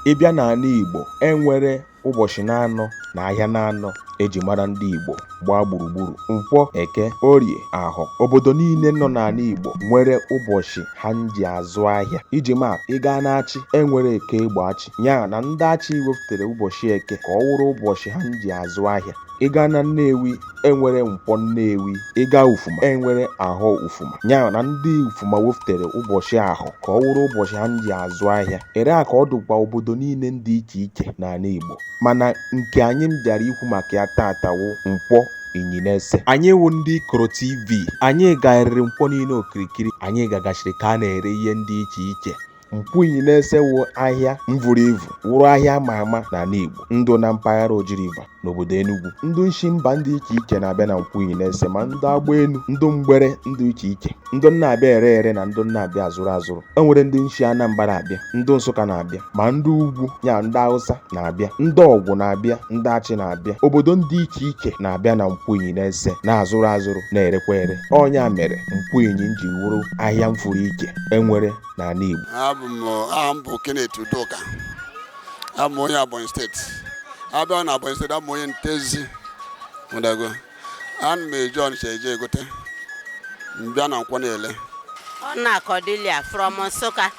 Ịbịa n'ala Igbo enwere ụbọchị na-anọ na ahịa na-anọ eji mara ndị Igbo gbaa gburugburu. Nkwọ, Eke, Orie, Ahọ. Obodo niile nọ n'ala Igbo nwere ụbọchị ha ji azụ ahịa. Iji maa, ị gaa n'Achị enwere Eke Igboachị, ya na ndị Achị wepụtara ụbọchị Eke ka ọ wụrụ ụbọchị ha ji azụ ahịa. Ị gaa na Nnewi enwere Nkwọ Nnewi, ị gaa Ufuma enwere Ahọ Ufuma, ya na ndị Ufuma wepụtara ụbọchị Ahọ ka ọ wụrụ ụbọchị ha ji azụ ahịa. Ere a ka ọ dụkwa obodo niile dị iche iche n'ala Igbo, mana nke anyị bịara ikwu maka ya tata wụ Nkwo Inyinese. Anyị wụ ndị IKOROTV, anyị garịrị Nkwo niile okirikiri, anyị gagachiri ka a na-ere ihe ndị iche iche. Nkwo Inyinese wụ ahịa mvuru evu, wụrụ ahịa ama ama n'ala Igbo, ndụ na mpaghara Oji River n'obodo Enugu. Ndị nshi mba ndị iche iche na-abịa na Nkwo Inyinese, ma ndị agba elu, ndị mgbere, ndị iche iche, ndị na-abịa ere na ndị na-abịa azụrụ azụrụ. E nwere ndị nshi Anambra abịa, ndị Nsụka na-abịa, ma ndị ugwu ya ndị Hausa na-abịa, ndị Ọgwụ na-abịa, ndị Achị na-abịa. Obodo ndị iche iche na-abịa na Nkwo Inyinese na-azụrụ azụrụ na-erekwa ere. Ọnya mere Nkwo Inyi ji wụrụ ahịa mfuru iche enwere n'ala Igbo. Abụ Kenneth Udoka, abụ onye Ebonyi steeti. Abịa na Ebonyi steeti, abụ onye Ntezi Mudago. Ana m eji Ọnịcha eje egote, mbịa na Nkwo na-ele. Ọna Cordelia from Nsụka.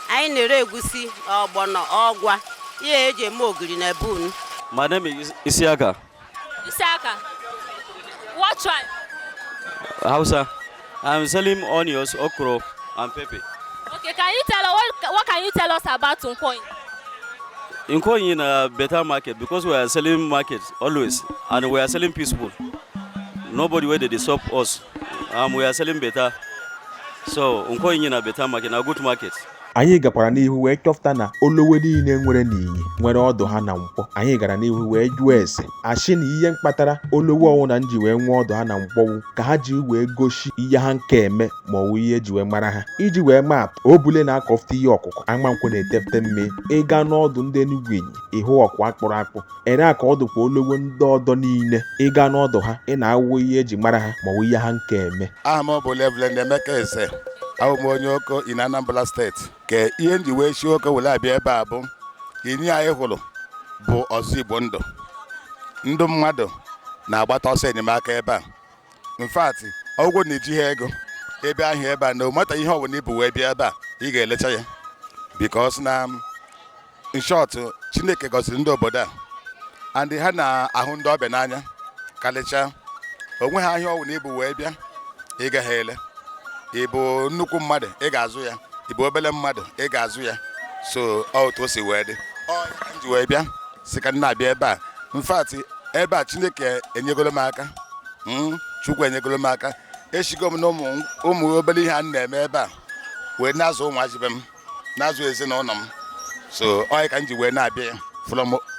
Anyị na-ere egusi, ọgbọnọ, ọgwa, ihe eji eme ogiri na ebunu. My name is Isiaka. Isiaka, what tribe? Hausa. I'm selling onions, okra, and pepper. Okay, can you tell us what can you tell us about Nkwo? Nkwo in a better market because we are selling market always, and we are selling peaceful. Nobody where they disturb us. We are selling better. So Nkwo in a better market, a good market. Anyị gakwara n'ihu wee chọpụta na olowe niile nwere n'Inyi nwere ọdụ ha na Nkwo. Anyị gara n'ihu wee jụọ ese asị na ihe mkpatara olowe ọnwụ na nji wee nwee ọdụ ha na Nkwo ka ha ji wee gosi ihe ha nke eme ma ọ wụ ihe ji wee mara ha. Iji wee maa atụ, obule na-akọfụta ihe ọkụkọ, ama Nkwo na-etepụta mme. Ịga n'ọdụ ndị Enugu Inyi ịhụ ọkụ akpụrụ akpụ. Ere a ka ọ dụkwa olowe ndị ọdọ niile. Ịga n'ọdụ ha ị na-awụ ihe eji mara ha ma ọ wụ ihe ha nke eme. Aha m bụ Level Emeka Eze. Abụ m onye Oko in Anambra steeti. Ka ihe nji wee si Oko were abịa ebe a bụ Inyi anyị hụrụ bụ ọzọ Igbo ndụ. Ndụ mmadụ na-agbata ọsọ enyemaka ebe a. In fact, ọgwụ na-eji ha ego ebe ahụ ebe a na omata ihe ọbụla ibu wee bịa ebe a ị ga-elecha ya, because na in short Chineke gọziri ndị obodo a and ha na-ahụ ndị ọbịa n'anya karịchaa. Onwe ha ihe ọbụla ibu wee bịa ị gaghị ele. Ị bụ nnukwu mmadụ ị ga-azụ ya, ị bụ obere mmadụ ị ga-azụ ya. So otu o si wee dị ji wee bịa si ka na-abịa ebe a. In fact ebe a Chineke enyegolo m aka, Chukwu enyegolo m aka. Eshigo m na ụmụ obere ihe a na-eme ebe a wee na-azụ ụmụazị be m, na-azụ ezinụlọ m. So ka m ji wee na-abịa ya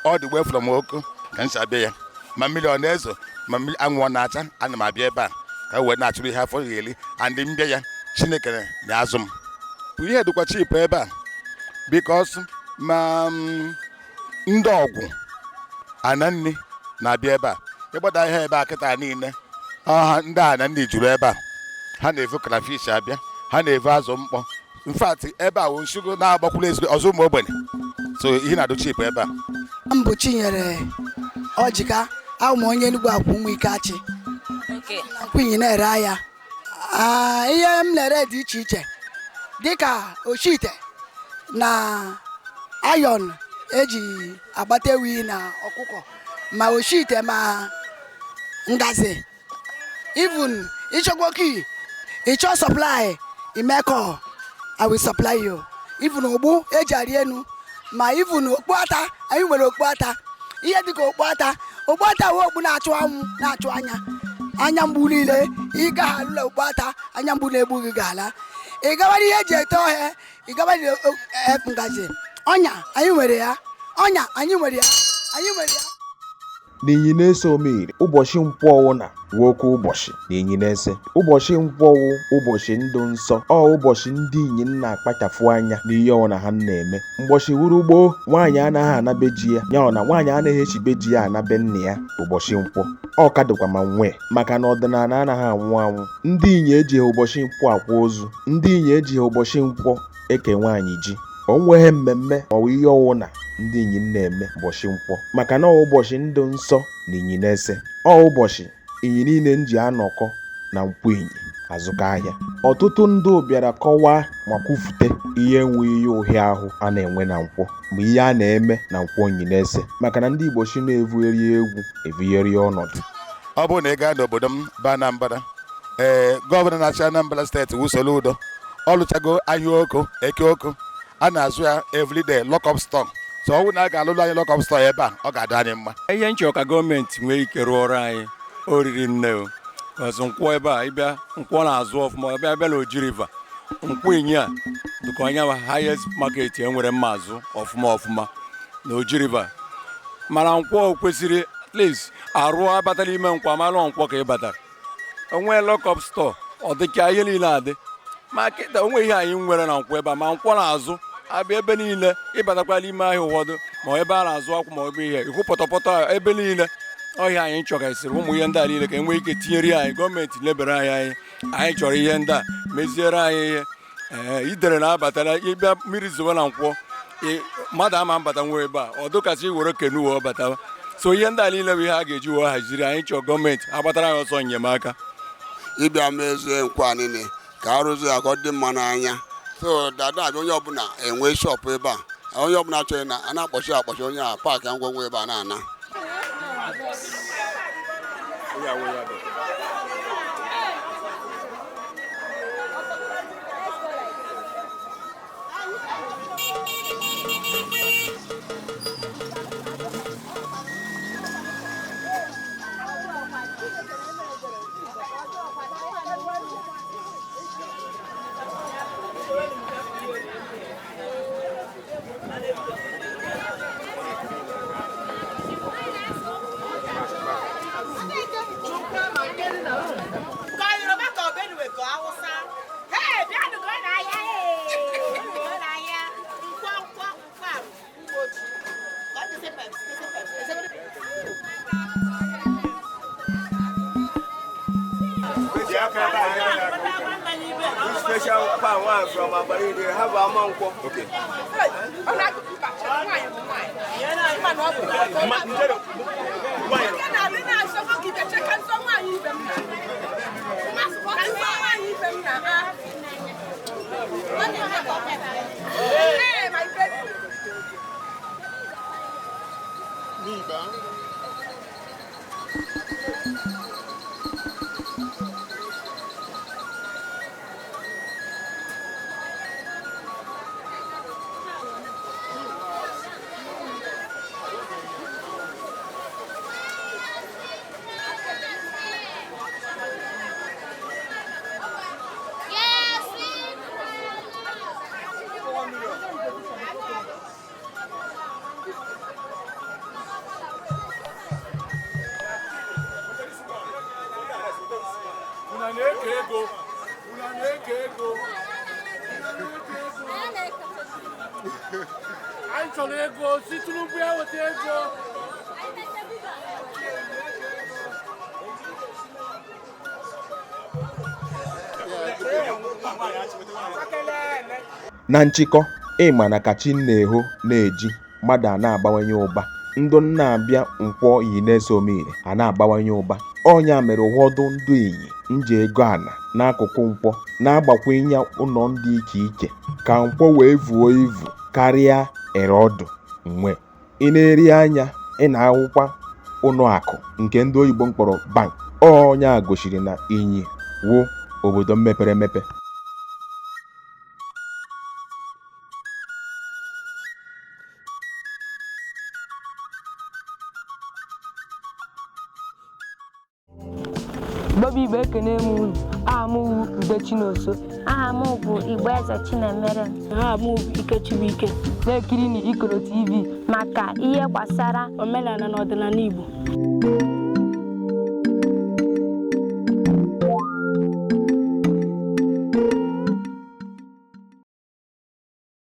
all the way from Oko ka m si abịa ya. Ma mmiri ọ na-ezo ma mmiri anwụ ọ na-acha, ana m abịa ebe a ka wee na-achụrụ ihe afọ ga-eli andị mbịa ya Chineke na-azụ m. Ihe dịkwa chip ebe a because ma ndị Ọgwụ Ananni na-abịa ebe a. Ịgbada ihe ebe a kịta niile ndị Ananni juru ebe a. Ha na-evu crayfish abịa, ha na-evu azụ mkpọ. In fact ebe a wụ nshugo na-agbakwuru ezigbo ọzọ ụmụ ogbenye. So ihe na-adụ chip ebe a. Mbụ Chinyere Ọjịka, abụ m onye Enugu Akwụ ụmụ ike achị. Nkwo Inyi na-ere ahịa. Ihe m na-ere dị iche iche dịka oshite na ayọn eji agbata ewi na ọkụkọ, ma oshite ma ngazi. Even ịchọgwoki ịchọ supply imeko, I will supply you. Even ogbu eji arị enu, ma even okpu ata, anyị nwere okpu ata. Ihe dịka okpu ata wụ okpu na-achụ anwụ na-achụ anya mgbu niile. Ị gaghị alụla okpu ata anya mgbu na-egbu gị ga-ala. Ị gabara ihe eji ete ọhịa, ị gabara ngazi. Ọnya anyị nwere ya, ọnya anyị nwere ya, anyị nwere ya. na Inyinese omere ụbọchị Nkwo ọwụna nwoke ụbọchị na Inyinese ụbọchị Nkwo wụ ụbọchị ndụ nsọ ụbọchị ndị inyi na-akpachapụ anya n'ihe ọwụna ha na-eme mgbọchị wuru gboo nwaanyị anaghị anabe ji ya ya na nwaanyị anaghị echibe ji ya anabe nna ya ụbọchị Nkwo ọ ka dịkwa ma nwee maka na ọdịnala anaghị anwụ anwụ ndị inyi ejighị ụbọchị Nkwo akwa ozu ndị inyi ejighị ụbọchị Nkwo eke nwaanyị ji o nweghị mmemme ọwụ ihe ọwụna ndị inyi na-eme ụbọchị Nkwo maka na ụbọchị ndụ nsọ na Inyinese ụbọchị inyi niile nji anọkọ na Nkwo inyi azụkọ ahịa ọtụtụ ndị bịara kọwaa ma kwufute ihe enweghị ihe ụhịa ahụ a na-enwe na Nkwo ma ihe a na-eme na Nkwo Inyinese maka na ndị Igbo si na-evugheri egwu evugheri ọnọdụ. Ọ bụrụ na ị gaa n'obodo m bụ Anambra gọvanọ na-achị Anambra steeti Wusolu Udo ọ lụchago ahịa oko eke oko a na-azụ ya everyday lock-up store so ọ bụrụ na a ga-alụlụ anyị lock-up store ebe a ọ ga-adị anyị mma. Ihe nchọ ka gọọmenti nwee ike rụọ ọrụ anyị oriri nne ọzọ Nkwo ebe a ịbịa Nkwo na-azụ ọfụma bịa na Oji River Nkwo Inyi a dịka onye highest market enwere mma azụ ọfụma na Oji River mana Nkwo kwesịrị at least arụ abatara ime Nkwo amalụ Nkwo ka ị batara onwe lock-up store ọ dịka ihe niile adị ma kịta onwe ihe anyị nwere na Nkwo ebe a ma Nkwo na-azụ abịa ebe niile ịbatakwala ime ahịa ụfọdụ ma ebe a na-azụ akwụ ma ebe ihe ihu pọtọpọtọ ebe niile ọhịa anyị chọgasịrị ụmụ ihe ndị a niile ka enwee ike tinyere anyị gọọmenti lebere anyị chọrọ ihe ndị a meziere anyị ihe idere na-abatara ịbịa mmiri zowe na Nkwo mmadụ ama mbata nwe ebe a ọ dụkasị were kenuwe ọ batawa so ihe ndị a niile bụ ihe a ga-eji wee haziri anyị chọọ gọọmenti agbatara anyị ọsọ enyemaka ịbịa mezie Nkwo niile ka arụzi ya ka ọ dị mma n'anya so dada abịa onye ọbụla enwe shọpụ ebe a onye ọbụla chọrọ na a na-akpọchi onye a paakị ngwongwo ebe a na-ana Special one from Abari, they have a monk. Okay. Na nchịkọ ịma na ka chi na-eho na-eji mmadụ a na-abawanye ụba ndụ na-abịa Nkwo Inyinese omere a na-abawanye ụba ọnya mere ụfọdụ ndụ inyi nji ego ana n'akụkụ Nkwo na-agbakwunye ụlọ ndị iche ka Nkwo wee vuo ivu karịa ere ọdụ nwe ị na-eri anya ị na-ahụkwa ụlọ akụ nke ndị oyibo mkpọrọ bank ọnya gosiri na Inyi wụ obodo mepere emepe. Bobi Igbo ekene m unu aha m wu Ude Chinoso aha m bụ Igbo Eze Chinemere aha m bụ Ikechibuike na-ekiri na IKOROTV maka ihe gbasara omenala na ọdịnala Igbo.